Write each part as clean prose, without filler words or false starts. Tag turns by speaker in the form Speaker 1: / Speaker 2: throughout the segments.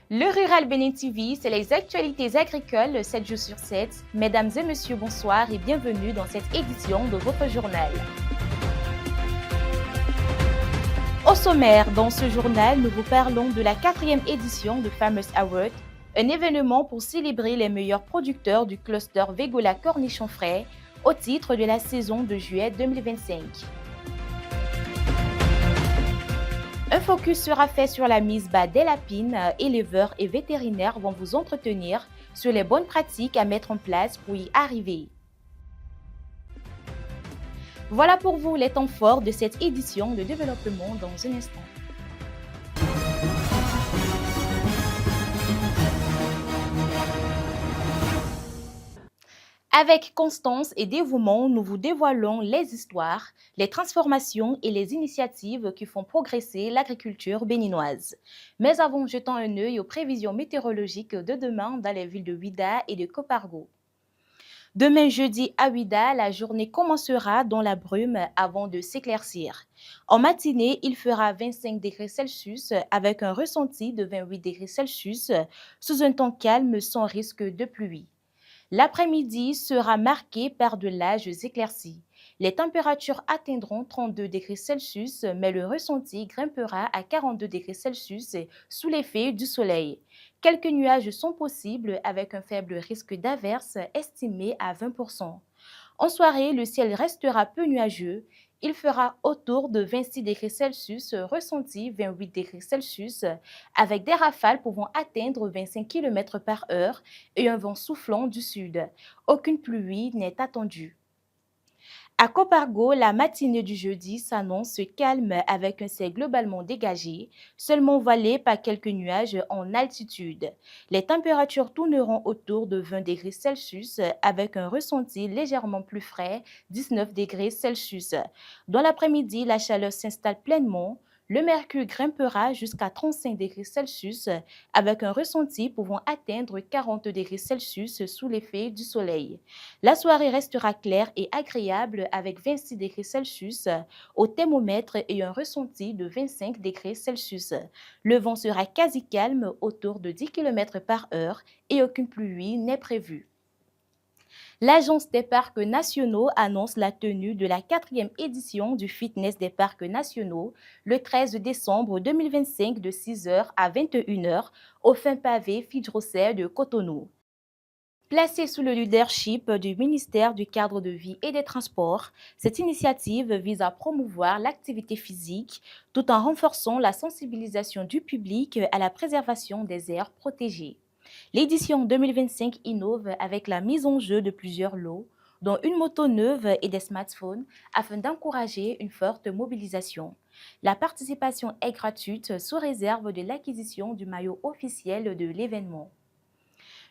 Speaker 1: Le Rural Bénin TV, c'est les actualités agricoles 7 jours sur 7. Mesdames et messieurs, bonsoir et bienvenue dans cette édition de votre journal. Au sommaire, dans ce journal, nous vous parlons de la 4e édition de Farmers Award, un événement pour célébrer les meilleurs producteurs du cluster Végola Cornichon Frais au titre de la saison de juillet 2025. Un focus sera fait sur la mise bas des lapines. Éleveurs et vétérinaires vont vous entretenir sur les bonnes pratiques à mettre en place pour y arriver. Voilà pour vous les temps forts de cette édition de développement dans un instant. Avec constance et dévouement, nous vous dévoilons les histoires, les transformations et les initiatives qui font progresser l'agriculture béninoise. Mais avant, jetons un œil aux prévisions météorologiques de demain dans les villes de Ouidah et de Copargo. Demain jeudi à Ouidah, la journée commencera dans la brume avant de s'éclaircir. En matinée, il fera 25 degrés Celsius avec un ressenti de 28 degrés Celsius sous un temps calme sans risque de pluie. L'après-midi sera marqué par de lâches éclaircies. Les températures atteindront 32 degrés Celsius, mais le ressenti grimpera à 42 degrés Celsius sous l'effet du soleil. Quelques nuages sont possibles avec un faible risque d'averse estimé à 20%. En soirée, le ciel restera peu nuageux. Il fera autour de 26 degrés Celsius, ressenti 28 degrés Celsius, avec des rafales pouvant atteindre 25 km/h et un vent soufflant du sud. Aucune pluie n'est attendue. À Copargo, la matinée du jeudi s'annonce calme avec un ciel globalement dégagé, seulement voilé par quelques nuages en altitude. Les températures tourneront autour de 20 degrés Celsius avec un ressenti légèrement plus frais, 19 degrés Celsius. Dans l'après-midi, la chaleur s'installe pleinement. Le mercure grimpera jusqu'à 35 degrés Celsius avec un ressenti pouvant atteindre 40 degrés Celsius sous l'effet du soleil. La soirée restera claire et agréable avec 26 degrés Celsius au thermomètre et un ressenti de 25 degrés Celsius. Le vent sera quasi calme autour de 10 km/h et aucune pluie n'est prévue. L'Agence des parcs nationaux annonce la tenue de la 4e édition du Fitness des parcs nationaux le 13 décembre 2025 de 6h à 21h au fin pavé Fidrosset de Cotonou. Placée sous le leadership du ministère du Cadre de vie et des Transports, cette initiative vise à promouvoir l'activité physique tout en renforçant la sensibilisation du public à la préservation des aires protégées. L'édition 2025 innove avec la mise en jeu de plusieurs lots, dont une moto neuve et des smartphones, afin d'encourager une forte mobilisation. La participation est gratuite sous réserve de l'acquisition du maillot officiel de l'événement.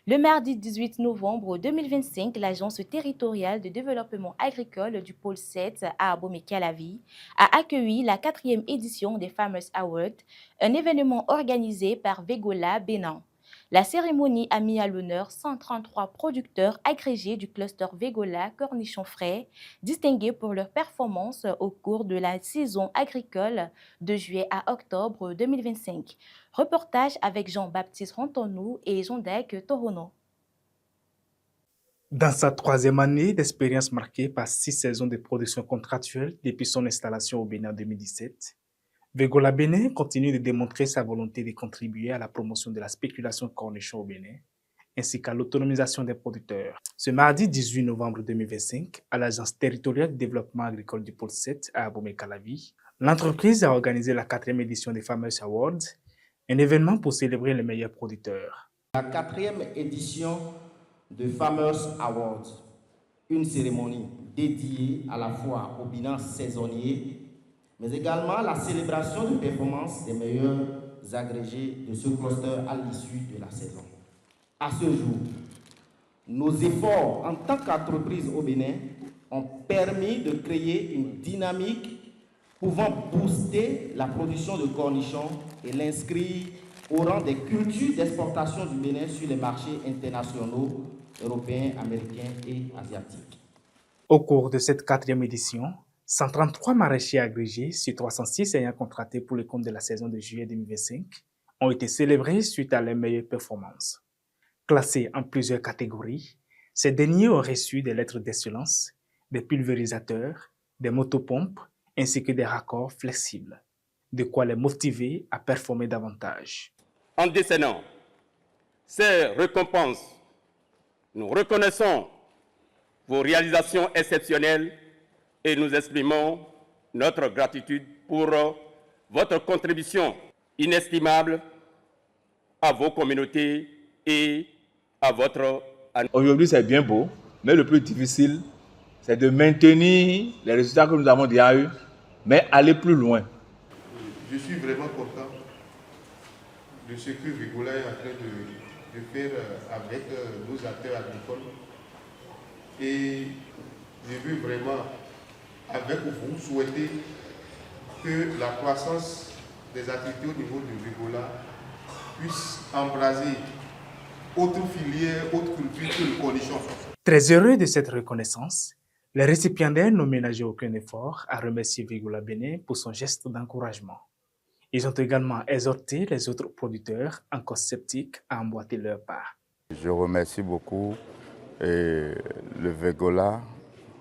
Speaker 1: Le mardi 18 novembre 2025, l'Agence territoriale de développement agricole du pôle 7 à Abomey-Calavi a accueilli la 4e édition des Farmers Awards, un événement organisé par Végola Bénin. La cérémonie a mis à l'honneur 133 producteurs agrégés du cluster Végola Cornichon Frais, distingués pour leurs performances au cours de la saison agricole de juillet à octobre 2025. Reportage avec Jean-Baptiste Rantonou et Jean-Dec Torono.
Speaker 2: Dans sa 3e année d'expérience marquée par 6 saisons de production contractuelle depuis son installation au Bénin en 2017, Végola Bénin continue de démontrer sa volonté de contribuer à la promotion de la spéculation cornichon au Bénin, ainsi qu'à l'autonomisation des producteurs. Ce mardi 18 novembre 2025, à l'Agence territoriale de développement agricole du pôle 7 à Abomey-Calavi, l'entreprise a organisé la 4e édition des Farmers Awards, un événement pour célébrer les meilleurs producteurs.
Speaker 3: La 4e édition de Farmers Awards, une cérémonie dédiée à la fois au bilan saisonnier, mais également à la célébration de performances des meilleurs agrégés de ce cluster à l'issue de la saison. À ce jour, nos efforts en tant qu'entreprise au Bénin ont permis de créer une dynamique pouvant booster la production de cornichons et l'inscrire au rang des cultures d'exportation du Bénin sur les marchés internationaux, européens, américains et asiatiques.
Speaker 2: Au cours de cette 4e édition, 133 maraîchers agrégés sur 306 ayant contracté pour le compte de la saison de juillet 2025 ont été célébrés suite à leurs meilleures performances. Classés en plusieurs catégories, ces derniers ont reçu des lettres d'excellence, des pulvérisateurs, des motopompes ainsi que des raccords flexibles, de quoi les motiver à performer davantage.
Speaker 4: En décernant ces récompenses, nous reconnaissons vos réalisations exceptionnelles et nous exprimons notre gratitude pour votre contribution inestimable à vos communautés et à votre...
Speaker 5: Aujourd'hui, c'est bien beau, mais le plus difficile, c'est de maintenir les résultats que nous avons déjà eus, mais aller plus loin.
Speaker 6: Je suis vraiment content de ce que Végola est en train de faire avec nos acteurs agricoles. Et je veux vraiment, avec vous, souhaiter que la croissance des activités au niveau de Végola puisse embraser autres filières, autres cultures que le cornichon.
Speaker 2: Très heureux de cette reconnaissance, les récipiendaires n'ont ménagé aucun effort à remercier Végola Bénin pour son geste d'encouragement. Ils ont également exhorté les autres producteurs encore sceptiques à emboîter leur part.
Speaker 7: Je remercie beaucoup le Végola,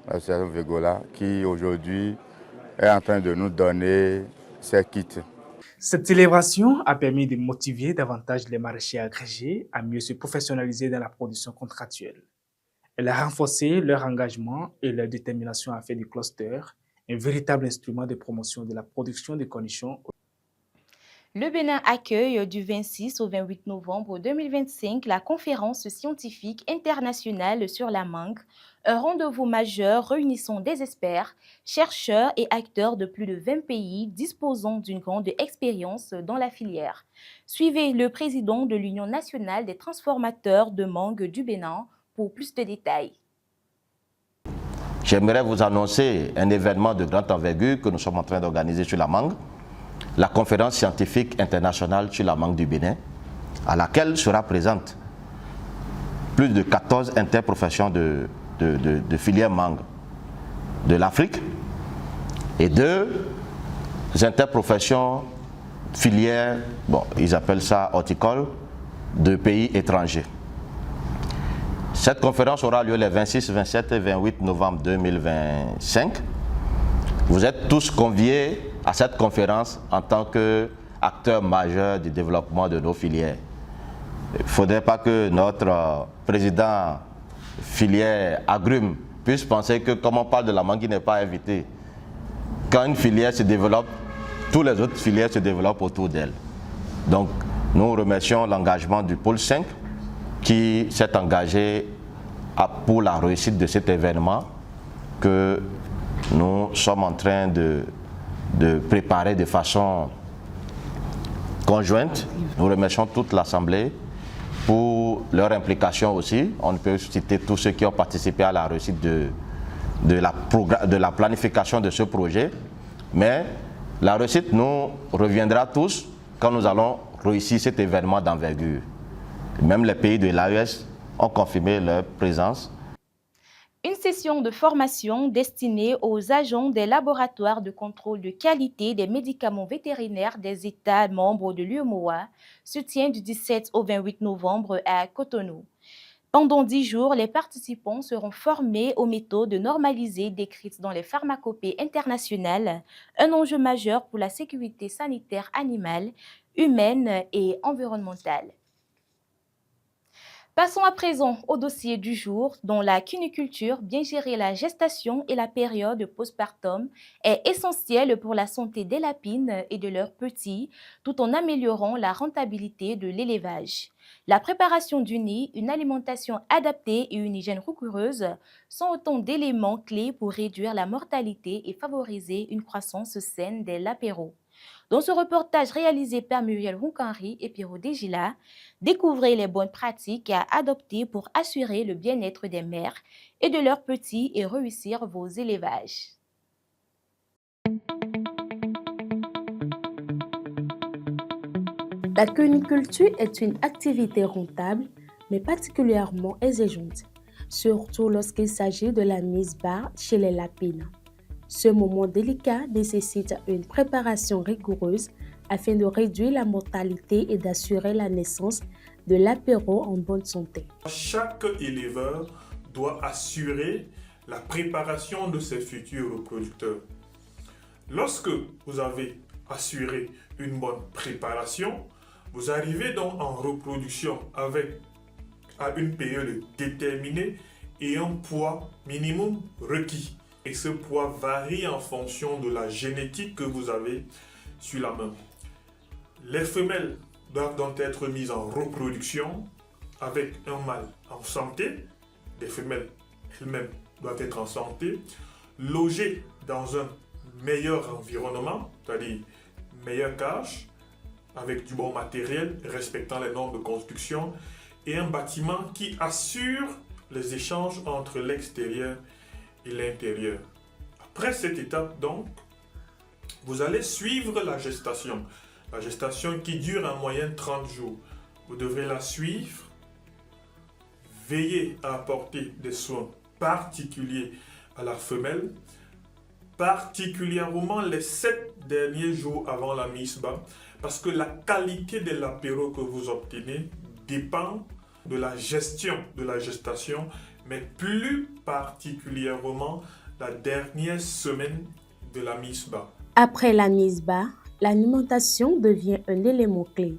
Speaker 7: l'association Végola, qui aujourd'hui est en train de nous donner ces kits.
Speaker 2: Cette célébration a permis de motiver davantage les maraîchers agrégés à mieux se professionnaliser dans la production contractuelle. Elle a renforcé leur engagement et leur détermination à faire du cluster un véritable instrument de promotion de la production de cornichons.
Speaker 1: Le Bénin accueille du 26 au 28 novembre 2025 la conférence scientifique internationale sur la mangue, un rendez-vous majeur réunissant des experts, chercheurs et acteurs de plus de 20 pays disposant d'une grande expérience dans la filière. Suivez le président de l'Union nationale des transformateurs de mangue du Bénin pour plus de détails.
Speaker 8: J'aimerais vous annoncer un événement de grande envergure que nous sommes en train d'organiser sur la mangue, la conférence scientifique internationale sur la mangue du Bénin, à laquelle sera présente plus de 14 interprofessions de filières mangue de l'Afrique et 2 interprofessions filières, ils appellent ça horticole, de pays étrangers. Cette conférence aura lieu les 26, 27 et 28 novembre 2025. Vous êtes tous conviés à cette conférence en tant qu'acteurs majeurs du développement de nos filières. Il ne faudrait pas que notre président filière agrumes puisse penser que comme on parle de la mangue, il n'est pas invité. Quand une filière se développe, toutes les autres filières se développent autour d'elle. Donc nous remercions l'engagement du pôle 5 qui s'est engagé pour la réussite de cet événement que nous sommes en train de préparer de façon conjointe. Nous remercions toute l'Assemblée pour leur implication aussi. On ne peut citer tous ceux qui ont participé à la réussite de la planification de ce projet. Mais la réussite nous reviendra tous quand nous allons réussir cet événement d'envergure. Même les pays de l'AES ont confirmé leur présence.
Speaker 1: Une session de formation destinée aux agents des laboratoires de contrôle de qualité des médicaments vétérinaires des États membres de l'UEMOA se tient du 17 au 28 novembre à Cotonou. Pendant 10 jours, les participants seront formés aux méthodes normalisées décrites dans les pharmacopées internationales, un enjeu majeur pour la sécurité sanitaire animale, humaine et environnementale. Passons à présent au dossier du jour, dont la cuniculture, bien gérer la gestation et la période postpartum, est essentielle pour la santé des lapines et de leurs petits, tout en améliorant la rentabilité de l'élevage. La préparation du nid, une alimentation adaptée et une hygiène rigoureuse sont autant d'éléments clés pour réduire la mortalité et favoriser une croissance saine des lapéraux. Dans ce reportage réalisé par Muriel Roukanri et Pierrot Degila, découvrez les bonnes pratiques à adopter pour assurer le bien-être des mères et de leurs petits et réussir vos élevages.
Speaker 9: La cuniculture est une activité rentable, mais particulièrement exigeante, surtout lorsqu'il s'agit de la mise bas chez les lapines. Ce moment délicat nécessite une préparation rigoureuse afin de réduire la mortalité et d'assurer la naissance de l'apéro en bonne santé.
Speaker 10: Chaque éleveur doit assurer la préparation de ses futurs reproducteurs. Lorsque vous avez assuré une bonne préparation, vous arrivez donc en reproduction à une période déterminée et un poids minimum requis. Et ce poids varie en fonction de la génétique que vous avez sur la main. Les femelles doivent donc être mises en reproduction avec un mâle en santé. Les femelles elles-mêmes doivent être en santé, logées dans un meilleur environnement, c'est-à-dire meilleure cage, avec du bon matériel, respectant les normes de construction, et un bâtiment qui assure les échanges entre l'extérieur et l'intérieur. Après cette étape, donc, vous allez suivre la gestation. La gestation qui dure en moyenne 30 jours. Vous devrez la suivre, veiller à apporter des soins particuliers à la femelle, particulièrement les 7 derniers jours avant la mise bas, parce que la qualité de l'apéro que vous obtenez dépend de la gestion de la gestation, mais plus particulièrement la dernière semaine de la mise bas.
Speaker 9: Après la mise bas, l'alimentation devient un élément clé,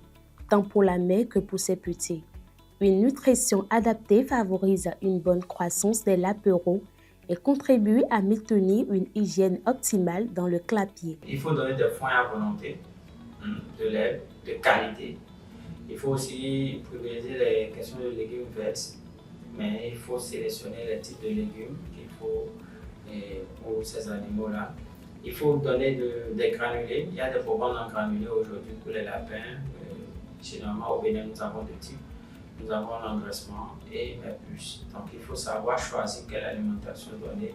Speaker 9: tant pour la mère que pour ses petits. Une nutrition adaptée favorise une bonne croissance de l'apéro et contribue à maintenir une hygiène optimale dans le clapier.
Speaker 11: Il faut donner des foins à volonté, de lait de qualité. Il faut aussi privilégier les questions de légumes verts, mais il faut sélectionner les types de légumes qu'il faut pour ces animaux-là. Il faut donner des granulés. Il y a des programmes en granulés aujourd'hui pour les lapins. Généralement, au Bénin, nous avons deux types. Nous avons l'engraissement et les puces. Donc, il faut savoir choisir quelle alimentation donner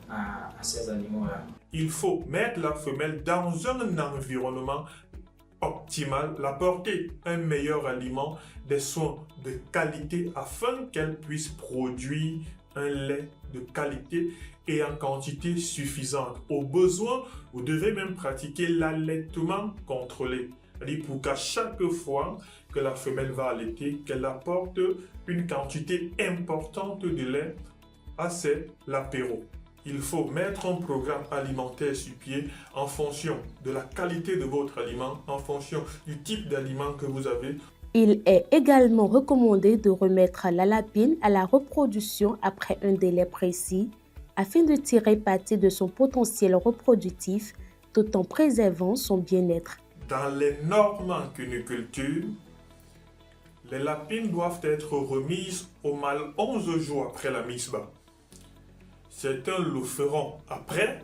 Speaker 11: à ces animaux-là.
Speaker 10: Il faut mettre la femelle dans un environnement optimal, l'apporter un meilleur aliment, des soins de qualité afin qu'elle puisse produire un lait de qualité et en quantité suffisante. Au besoin, vous devez même pratiquer l'allaitement contrôlé. C'est-à-dire pour qu'à chaque fois que la femelle va allaiter, qu'elle apporte une quantité importante de lait à l'apéro. Il faut mettre un programme alimentaire sur pied en fonction de la qualité de votre aliment, en fonction du type d'aliment que vous avez.
Speaker 9: Il est également recommandé de remettre la lapine à la reproduction après un délai précis afin de tirer parti de son potentiel reproductif tout en préservant son bien-être.
Speaker 10: Dans les normes en cuniculture, les lapines doivent être remises au mâle 11 jours après la mise bas. Certains le feront après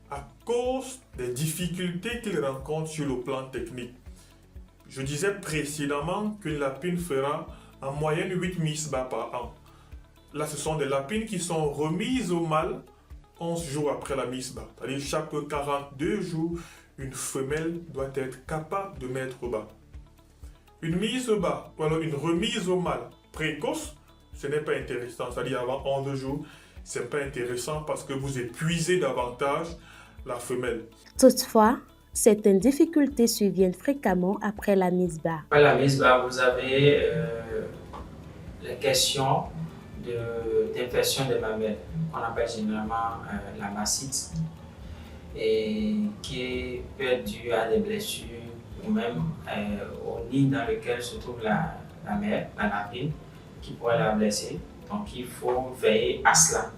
Speaker 10: à cause des difficultés qu'ils rencontrent sur le plan technique. Je disais précédemment qu'une lapine fera en moyenne 8 mises bas par an. Là, ce sont des lapines qui sont remises au mâle 11 jours après la mise bas. C'est-à-dire chaque 42 jours, une femelle doit être capable de mettre bas. Une mise bas, ou alors une remise au mâle précoce, ce n'est pas intéressant. C'est-à-dire avant 11 jours, ce n'est pas intéressant parce que vous épuisez davantage la femelle.
Speaker 9: Toutefois, certaines difficultés surviennent fréquemment après la mise bas.
Speaker 11: Après la mise bas, vous avez les questions d'infection des mamelles, qu'on appelle généralement la mastite, et qui peut être due à des blessures ou même au nid dans lequel se trouve la mère, la lapine, qui pourrait la blesser. Donc il faut veiller à cela.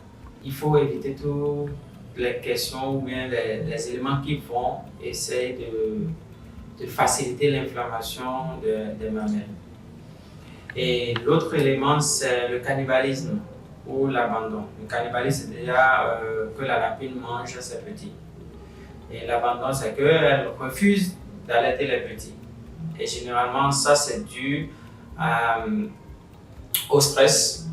Speaker 11: Il faut éviter toutes les questions ou bien les éléments qui vont essayer de faciliter l'inflammation des mamelles. Et l'autre élément, c'est le cannibalisme ou l'abandon. Le cannibalisme, c'est déjà que la lapine mange ses petits. Et l'abandon, c'est qu'elle refuse d'allaiter les petits. Et généralement, ça, c'est dû au stress,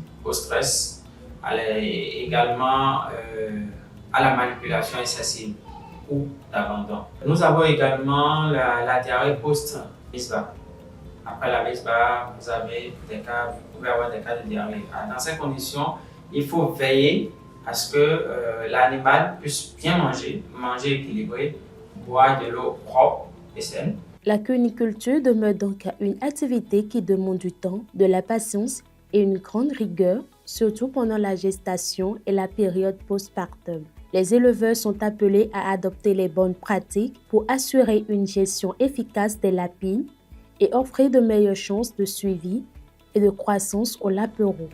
Speaker 11: également à la manipulation excessive ou d'abandon. Nous avons également la diarrhée post-mise bas. Après la mise bas, vous pouvez avoir des cas de diarrhée. Dans ces conditions, il faut veiller à ce que l'animal puisse bien manger équilibré, boire de l'eau propre et saine.
Speaker 9: La cuniculture demeure donc une activité qui demande du temps, de la patience et une grande rigueur, surtout pendant la gestation et la période postpartum. Les éleveurs sont appelés à adopter les bonnes pratiques pour assurer une gestion efficace des lapines et offrir de meilleures chances de suivi et de croissance aux lapereaux.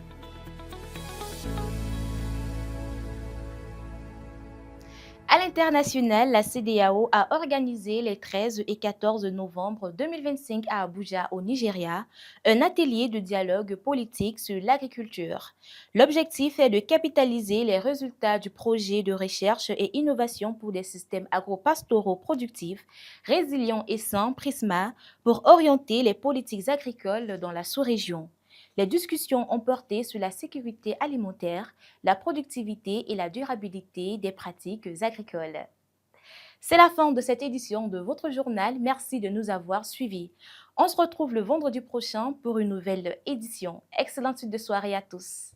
Speaker 1: À l'international, la CEDEAO a organisé les 13 et 14 novembre 2025 à Abuja, au Nigeria, un atelier de dialogue politique sur l'agriculture. L'objectif est de capitaliser les résultats du projet de recherche et innovation pour des systèmes agro-pastoraux productifs, résilients et sans prisma pour orienter les politiques agricoles dans la sous-région. Les discussions ont porté sur la sécurité alimentaire, la productivité et la durabilité des pratiques agricoles. C'est la fin de cette édition de votre journal. Merci de nous avoir suivis. On se retrouve le vendredi prochain pour une nouvelle édition. Excellente suite de soirée à tous.